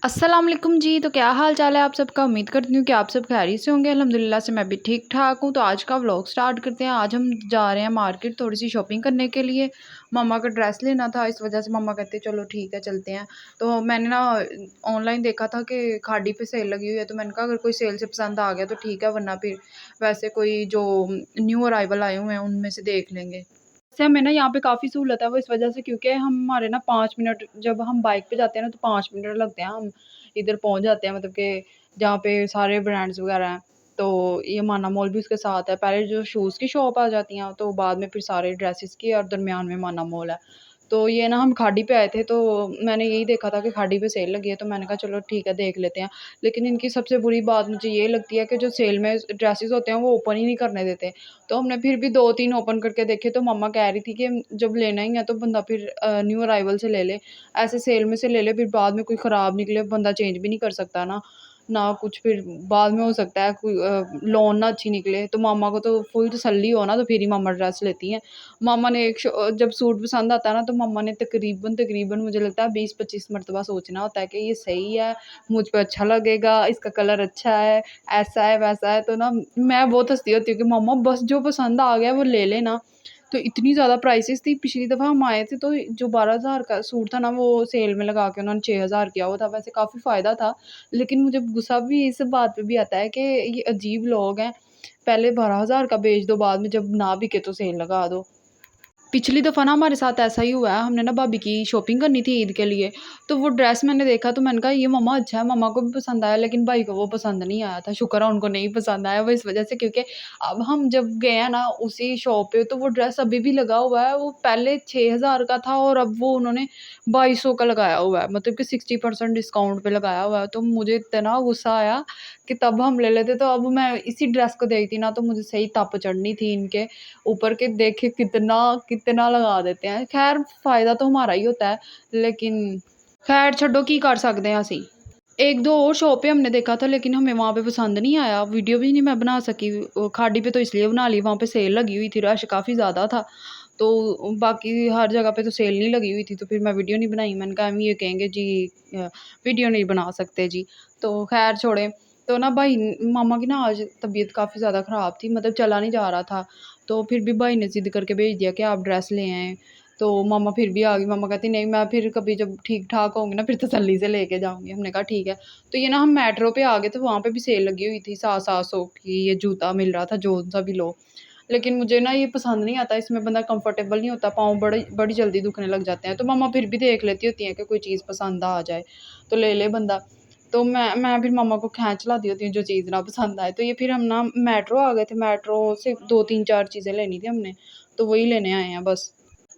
अस्सलाम वालेकुम जी। तो क्या हाल चाल है आप सबका। उम्मीद करती हूँ कि आप सब खैरियत से होंगे। अल्हम्दुलिल्लाह से मैं भी ठीक ठाक हूँ। तो आज का व्लॉग स्टार्ट करते हैं। आज हम जा रहे हैं मार्केट थोड़ी सी शॉपिंग करने के लिए। मम्मा का ड्रेस लेना था, इस वजह से मम्मा कहते चलो ठीक है चलते हैं। तो मैंने ना ऑनलाइन देखा था कि खाड़ी पे सेल लगी हुई है, तो मैंने कहा अगर कोई सेल से पसंद आ गया तो ठीक है, वरना फिर वैसे कोई जो न्यू अराइवल आए हुए हैं उनमें से देख लेंगे। से हमें ना यहाँ पे काफ़ी सहूलत है वो इस वजह से, क्योंकि हमारे ना 5 मिनट, जब हम बाइक पे जाते हैं ना तो 5 मिनट लगते हैं, हम इधर पहुँच जाते हैं, मतलब कि जहाँ पे सारे ब्रांड्स वगैरह हैं। तो ये माना मॉल भी उसके साथ है। पहले जो शूज़ की शॉप आ जाती हैं, तो बाद में फिर सारे ड्रेसेस की, और दरमियान में माना मॉल है। तो ये ना हम खाड़ी पे आए थे, तो मैंने यही देखा था कि खाड़ी पे सेल लगी है, तो मैंने कहा चलो ठीक है देख लेते हैं। लेकिन इनकी सबसे बुरी बात मुझे ये लगती है कि जो सेल में ड्रेसेस होते हैं वो ओपन ही नहीं करने देते। तो हमने फिर भी 2-3 ओपन करके देखे, तो मम्मा कह रही थी कि जब लेना ही है तो बंदा फिर न्यू अराइवल से ले ले, ऐसे सेल में से ले ले, फिर बाद में कोई ख़राब निकले बंदा चेंज भी नहीं कर सकता ना। ना कुछ फिर बाद में हो सकता है कोई लोन ना अच्छी निकले। तो मामा को तो फुल तसल्ली हो ना, तो फिर ही मामा ड्रेस लेती हैं। मामा ने जब सूट पसंद आता है ना, तो मम्मा ने तकरीबन मुझे लगता है 20-25 मरतबा सोचना होता है कि ये सही है, मुझ पे अच्छा लगेगा, इसका कलर अच्छा है, ऐसा है वैसा है। तो ना मैं बहुत हँसती होती हूँ कि मम्मा बस जो पसंद आ गया वो ले लेना। तो इतनी ज़्यादा प्राइसेस थी। पिछली दफ़ा हम आए थे तो जो 12,000 का सूट था ना, वो सेल में लगा के उन्होंने 6,000 किया हुआ था। वैसे काफ़ी फ़ायदा था, लेकिन मुझे गुस्सा भी इस बात पे भी आता है कि ये अजीब लोग हैं। पहले 12,000 का बेच दो, बाद में जब ना बिके तो सेल लगा दो। पिछली दफ़ा ना हमारे साथ ऐसा ही हुआ है। हमने ना भाभी की शॉपिंग करनी थी ईद के लिए, तो वो ड्रेस मैंने देखा तो मैंने कहा ये मम्मा अच्छा है, मम्मा को भी पसंद आया, लेकिन भाई को वो पसंद नहीं आया था। शुक्र है उनको नहीं पसंद आया वो इस वज़ह से, क्योंकि अब हम जब गए हैं ना उसी शॉप पे, तो वो ड्रेस अभी भी लगा हुआ है। वो पहले 6,000 का था और अब वो उन्होंने 2200 का लगाया हुआ है, मतलब कि 60% डिस्काउंट पे लगाया हुआ है। तो मुझे इतना गुस्सा आया कि तब हम ले लेते। तो अब मैं इसी ड्रेस को देखती ना तो मुझे सही तप चढ़नी थी इनके ऊपर के, देखे कितना कितना लगा देते हैं। खैर फ़ायदा तो हमारा ही होता है, लेकिन खैर छड्डो की कर सकते हैं असी। 1-2 और शॉपें हमने देखा था, लेकिन हमें वहाँ पे पसंद नहीं आया। वीडियो भी नहीं मैं बना सकी। खाड़ी पे तो इसलिए बना ली, वहाँ पे सेल लगी हुई थी, रश काफ़ी ज़्यादा था। तो बाकी हर जगह पे तो सेल नहीं लगी हुई थी, तो फिर मैं वीडियो नहीं बनाई। मैंने कहा ये कहेंगे जी वीडियो नहीं बना सकते जी। तो खैर छोड़ें। तो ना भाई मामा की ना आज तबीयत काफ़ी ज़्यादा ख़राब थी, मतलब चला नहीं जा रहा था। तो फिर भी भाई ने ज़िद करके भेज दिया कि आप ड्रेस ले आएँ। तो मम्मा फिर भी आ गई। मम्मा कहती नहीं, मैं फिर कभी जब ठीक-ठाक होंगी ना फिर तसल्ली से लेके जाऊँगी। हमने कहा ठीक है। तो ये ना हम मेट्रो पे आ गए थे, वहाँ पे भी सेल लगी हुई थी। 700-700 की ये जूता मिल रहा था, जौन-सा भी लो। लेकिन मुझे ना ये पसंद नहीं आता, इसमें बंदा कंफर्टेबल नहीं होता, पाँव बड़ी बड़ी जल्दी दुखने लग जाते हैं। तो मम्मा फिर भी देख लेती होती हैं कि कोई चीज़ पसंद आ जाए, तो ले ले बंदा। तो मैं फिर मम्मा को खींच लाती होती हूँ जो चीज़ ना पसंद आए। तो ये फिर हम ना मेट्रो आ गए थे, मेट्रो से 2-3-4 चीज़ें लेनी थी हमने, तो वही लेने आए हैं बस।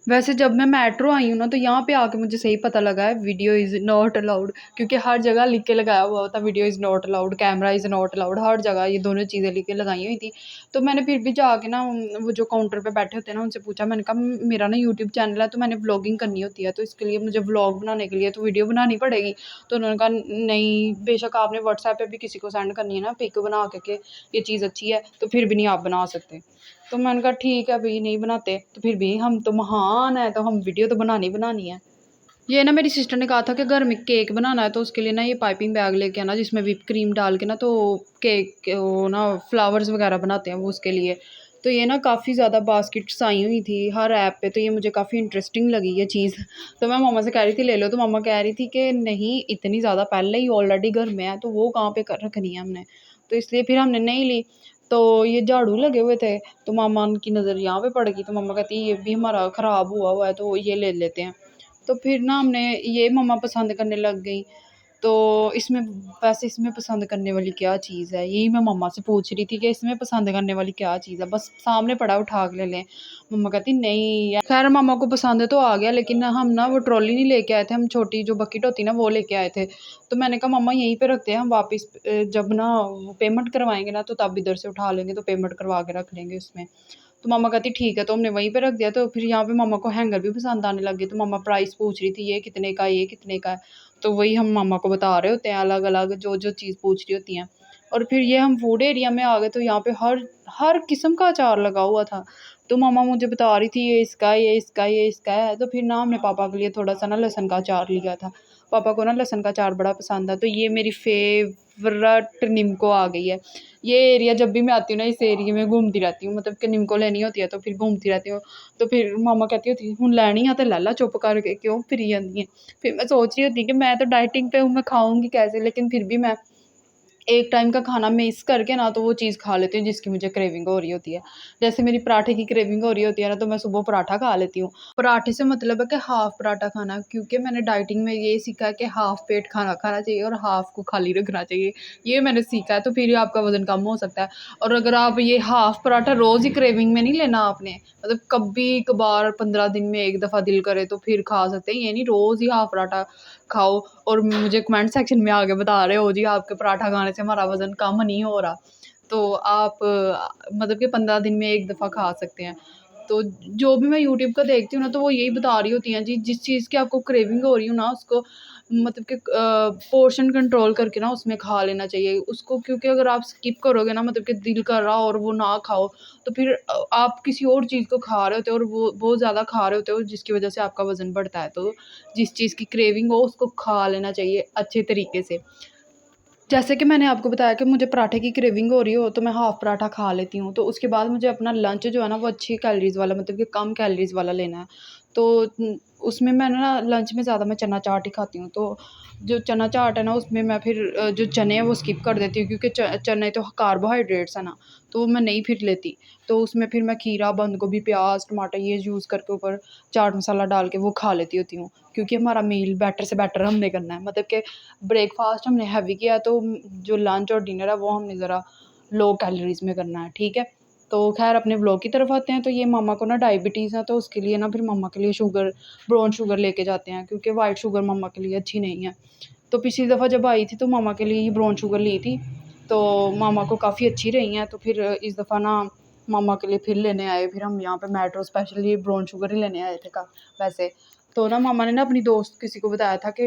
वैसे जब मैं मेट्रो आई हूँ ना, तो यहाँ पे आके मुझे सही पता लगा है वीडियो इज़ नॉट अलाउड, क्योंकि हर जगह लिख के लगाया हुआ होता video is not allowed, camera is not allowed, हर जगह ये दोनों चीज़ें लिख के लगाई हुई थी। तो मैंने फिर भी जाके ना वो जो काउंटर पे बैठे होते हैं ना उनसे पूछा। मैंने कहा मेरा ना यूट्यूब चैनल है, तो मैंने व्लॉगिंग करनी होती है, तो इसके लिए मुझे व्लॉग बनाने के लिए तो वीडियो बनानी पड़ेगी। तो उन्होंने कहा नहीं, बेशक आपने व्हाट्सएप पे भी किसी को सेंड करनी है ना पिक बना के कि ये चीज़ अच्छी है, तो फिर भी नहीं आप बना सकते। तो मैंने कहा ठीक है भई, नहीं बनाते, तो फिर भी हम तो महान हैं, तो हम वीडियो तो बनानी बनानी है। ये ना मेरी सिस्टर ने कहा था कि घर में केक बनाना है, तो उसके लिए ना ये पाइपिंग बैग लेके आना, जिसमें व्हिप क्रीम डाल के ना तो केक के वो ना फ्लावर्स वगैरह बनाते हैं वो, उसके लिए। तो ये ना काफ़ी ज़्यादा बास्केट्स आई हुई थी हर ऐप पे, तो ये मुझे काफ़ी इंटरेस्टिंग लगी ये चीज़। तो मैं मम्मा से कह रही थी ले लो, तो मम्मा कह रही थी कि नहीं, इतनी ज़्यादा पहले ही ऑलरेडी घर में है, तो वो कहाँ पे कर रखनी है हमने। तो इसलिए फिर हमने नहीं ली। तो ये झाड़ू लगे हुए थे, तो मामा की नज़र यहाँ पे पड़ गई, तो मम्मा कहती ये भी हमारा ख़राब हुआ हुआ है, तो ये ले लेते हैं। तो फिर ना हमने ये मम्मा पसंद करने लग गई। तो इसमें वैसे इसमें पसंद करने वाली क्या चीज़ है? यही मैं मम्मा से पूछ रही थी कि इसमें पसंद करने वाली क्या चीज़ है? बस सामने पड़ा है उठा के ले लें। मम्मा कहती नहीं। खैर मम्मा को पसंद तो आ गया, लेकिन हम ना वो ट्रॉली नहीं लेके आए थे, हम छोटी जो बकेट होती है ना वो लेके आए थे। तो मैंने कहा मम्मा यहीं पे रखते हैं, हम वापस जब ना वो पेमेंट करवाएँगे ना तो तब इधर से उठा लेंगे, तो पेमेंट करवा के रख लेंगे उसमें। तो मम्मा कहती ठीक है, तो हमने वहीं पे रख दिया। तो फिर यहाँ पे मम्मा को हैंगर भी पसंद आने लग गए, तो मम्मा प्राइस पूछ रही थी ये कितने का है, ये कितने का है। तो वही हम मम्मा को बता रहे होते हैं अलग-अलग जो चीज़ पूछ रही होती हैं। और फिर ये हम फूड एरिया में आ गए, तो यहाँ पे हर हर किस्म का अचार लगा हुआ था। तो मम्मा मुझे बता रही थी ये इसका है, ये इसका है, ये इसका है। तो फिर ना हमने पापा के लिए थोड़ा-सा ना लहसुन का अचार लिया था। पापा को ना लहसुन का अचार बड़ा पसंद है। तो ये मेरी फेवरेट निम्को आ गई है। ये एरिया जब भी मैं आती हूँ ना, इस एरिया में घूमती रहती हूँ, मतलब कि निम्को लेनी होती है तो फिर घूमती रहती हूँ। तो फिर मामा कहती होती है, हुण लैनी है तो लै ला, चुप करके क्यों फिरी जाती है। फिर मैं सोच रही होती कि मैं तो डाइटिंग पे हूँ, मैं खाऊंगी कैसे, लेकिन फिर भी मैं एक टाइम का खाना मिस करके ना तो वो चीज़ खा लेती हूँ जिसकी मुझे क्रेविंग हो रही होती है। जैसे मेरी पराठे की क्रेविंग हो रही होती है ना, तो मैं सुबह पराठा खा लेती हूँ। पराठे से मतलब है कि हाफ़ पराठा खाना, क्योंकि मैंने डाइटिंग में ये सीखा है कि हाफ़ पेट खाना खाना चाहिए और हाफ़ को खाली रखना चाहिए। ये मैंने सीखा है, तो फिर आपका वज़न कम हो सकता है। और अगर आप ये हाफ़ पराठा रोज़ ही क्रेविंग में नहीं लेना आपने, मतलब कभी-कभार 15 दिन में 1 दफ़ा दिल करे तो फिर खा सकते हैं। ये नहीं रोज़ ही हाफ़ पराठा खाओ और मुझे कमेंट सेक्शन में आके बता रहे हो जी आपके पराठा खाने से हमारा वज़न कम नहीं हो रहा। तो आप मतलब कि 15 दिन में 1 दफ़ा खा सकते हैं। तो जो भी मैं यूट्यूब का देखती हूँ ना, तो वो यही बता रही होती हैं जी, जिस चीज़ की आपको क्रेविंग हो रही हो ना, उसको मतलब कि पोर्शन कंट्रोल करके ना उसमें खा लेना चाहिए उसको, क्योंकि अगर आप स्किप करोगे ना, मतलब कि दिल कर रहा और वो ना खाओ, तो फिर आप किसी और चीज़ को खा रहे होते हो और वो बहुत ज़्यादा खा रहे होते हो, जिसकी वज़ह से आपका वज़न बढ़ता है। तो जिस चीज़ की क्रेविंग हो उसको खा लेना चाहिए अच्छे तरीके से। जैसे कि मैंने आपको बताया कि मुझे पराठे की क्रेविंग हो रही हो तो मैं हाफ़ पराठा खा लेती हूँ। तो उसके बाद मुझे अपना लंच जो है ना वो अच्छी कैलोरीज़ वाला, मतलब कि कम कैलोरीज़ वाला लेना है। तो उसमें मैं ना लंच में ज़्यादा मैं चना चाट ही खाती हूँ। तो जो चना चाट है ना उसमें मैं फिर जो चने हैं वो स्किप कर देती हूँ, क्योंकि चने तो कार्बोहाइड्रेट्स है ना, तो मैं नहीं फिर लेती। तो उसमें फिर मैं खीरा, बंद गोभी, प्याज़, टमाटर ये यूज़ करके ऊपर चाट मसाला डाल के वो खा लेती होती हूँ। क्योंकि हमारा मील बेटर से बेटर हमने करना है, मतलब कि ब्रेकफ़ास्ट हमने हैवी किया, तो जो लंच और डिनर है वो हमने ज़रा लो कैलोरीज़ में करना है, ठीक है? तो ख़ैर अपने व्लॉग की तरफ आते हैं। तो ये मामा को ना डायबिटीज़ है, तो उसके लिए ना फिर मम्मा के लिए ब्राउन शुगर लेके जाते हैं, क्योंकि व्हाइट शुगर मम्मा के लिए अच्छी नहीं है। तो पिछली दफ़ा जब आई थी तो मामा के लिए ही ब्राउन शुगर ली थी, तो मामा को काफ़ी अच्छी रही हैं। तो फिर इस दफ़ा ना मामा के लिए फिर लेने आए, फिर हम यहाँ पे मेट्रो स्पेशल ये ब्राउन शुगर ही लेने आए थे का वैसे। तो ना मामा ने ना अपनी दोस्त किसी को बताया था कि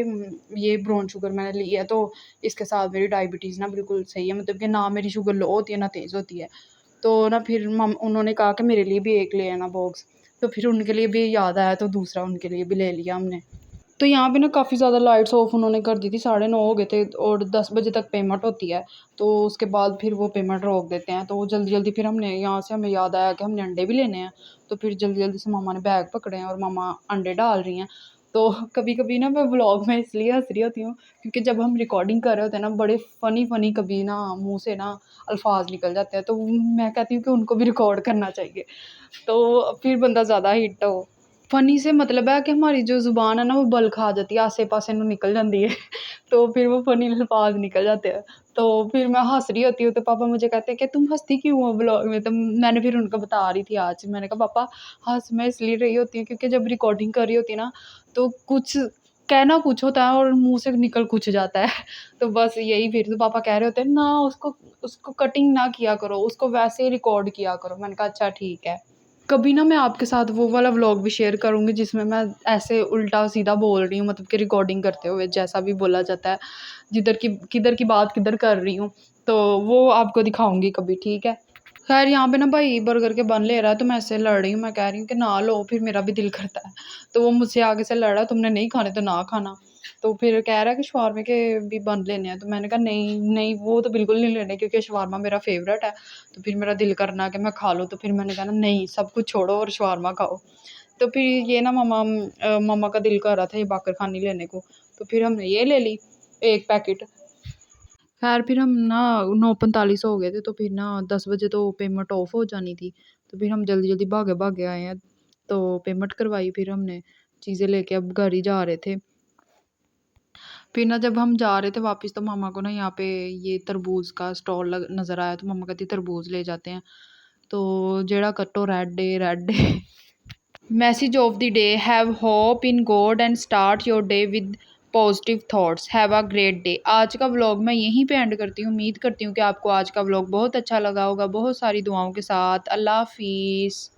ये ब्राउन शुगर मैंने ली है, तो इसके साथ मेरी डायबिटीज़ ना बिल्कुल सही है, मतलब कि ना मेरी शुगर लो होती है ना तेज़ होती है। तो ना फिर मम उन्होंने कहा कि मेरे लिए भी एक ले आना बॉक्स, तो फिर उनके लिए भी याद आया तो दूसरा उनके लिए भी ले लिया हमने। तो यहाँ पे ना काफ़ी ज़्यादा लाइट्स ऑफ उन्होंने कर दी थी, 9:30 हो गए थे और 10 बजे तक पेमेंट होती है। तो उसके बाद फिर वो पेमेंट रोक देते हैं। तो जल्दी-जल्दी फिर हमने यहाँ से हमें याद आया कि हमने अंडे भी लेने हैं। तो फिर जल्दी-जल्दी से मम्मा ने बैग पकड़े हैं और मम्मा अंडे डाल रही हैं। तो कभी-कभी ना मैं व्लॉग में इसलिए हँस रही होती हूँ, क्योंकि जब हम रिकॉर्डिंग कर रहे होते हैं ना, बड़े फ़नी-फ़नी कभी ना मुँह से ना अल्फ़ाज़ निकल जाते हैं। तो मैं कहती हूँ कि उनको भी रिकॉर्ड करना चाहिए, तो फिर बंदा ज़्यादा हिट हो। फ़नी से मतलब है कि हमारी जो ज़ुबान है ना वो बल खा जाती है, आसे-पासे ਨੂੰ निकल जाती है। तो फिर वो फ़नी अल्फ़ाज़ निकल जाते हैं। तो फिर मैं हँस रही होती हूँ तो पापा मुझे कहते हैं कि तुम हँसती क्यों हो व्लॉग में? तो मैंने फिर उनको बता रही थी आज, मैंने कहा पापा हँस मैं इसलिए रही होती हूँ क्योंकि जब रिकॉर्डिंग कर रही होती है ना, तो कुछ कहना कुछ होता है और मुँह से निकल कुछ जाता है। तो बस यही, फिर तो पापा कह रहे होते हैं ना उसको उसको कटिंग ना किया करो, उसको वैसे ही रिकॉर्ड किया करो। मैंने कहा अच्छा ठीक है। कभी ना मैं आपके साथ वो वाला व्लॉग भी शेयर करूँगी जिसमें मैं ऐसे उल्टा-सीधा बोल रही हूँ, मतलब कि रिकॉर्डिंग करते हुए जैसा भी बोला जाता है, किधर की बात किधर कर रही हूँ, तो वो आपको दिखाऊँगी कभी, ठीक है? ख़ैर यहाँ पे ना भाई बर्गर के बन ले रहा है, तो मैं इससे लड़ रही हूँ, मैं कह रही हूँ कि ना लो, फिर मेरा भी दिल करता है। तो वो मुझसे आगे से लड़ रहा है, तुमने नहीं खाने तो ना खाना। तो फिर कह रहा है कि शवारमे के भी बन लेने हैं, तो मैंने कहा नहीं, नहीं वो तो बिल्कुल नहीं लेने, क्योंकि शवारमा मेरा फ़ेवरेट है। तो फिर मेरा दिल करना कि मैं खा लूँ, तो फिर मैंने कहा ना नहीं, सब कुछ छोड़ो और शवारमा खाओ। तो फिर ये ना मम्मा का दिल कर रहा था ये बाक़रख़ानी लेने को, तो फिर हमने ये ले ली 1 पैकेट। ख़ैर फिर हम ना 9:45 हो गए थे, तो फिर ना 10 बजे तो पेमेंट ऑफ हो जानी थी। तो फिर हम जल्दी-जल्दी भागे-भागे आए हैं, तो पेमेंट करवाई फिर हमने, चीज़ें लेके अब घर ही जा रहे थे। फिर ना जब हम जा रहे थे वापस, तो मामा को ना यहाँ पे ये तरबूज का स्टॉल नज़र आया, तो मम्मा कहती तरबूज ले जाते हैं। तो जेड़ा कट्टो red day message of the day, have hope in God and start your day with positive thoughts, have a great day. आज का व्लॉग मैं यहीं पे एंड करती हूँ। उम्मीद करती हूँ कि आपको आज का व्लॉग बहुत अच्छा लगा होगा, बहुत सारी दुआओं के साथ। अल्लाह हाफिज़।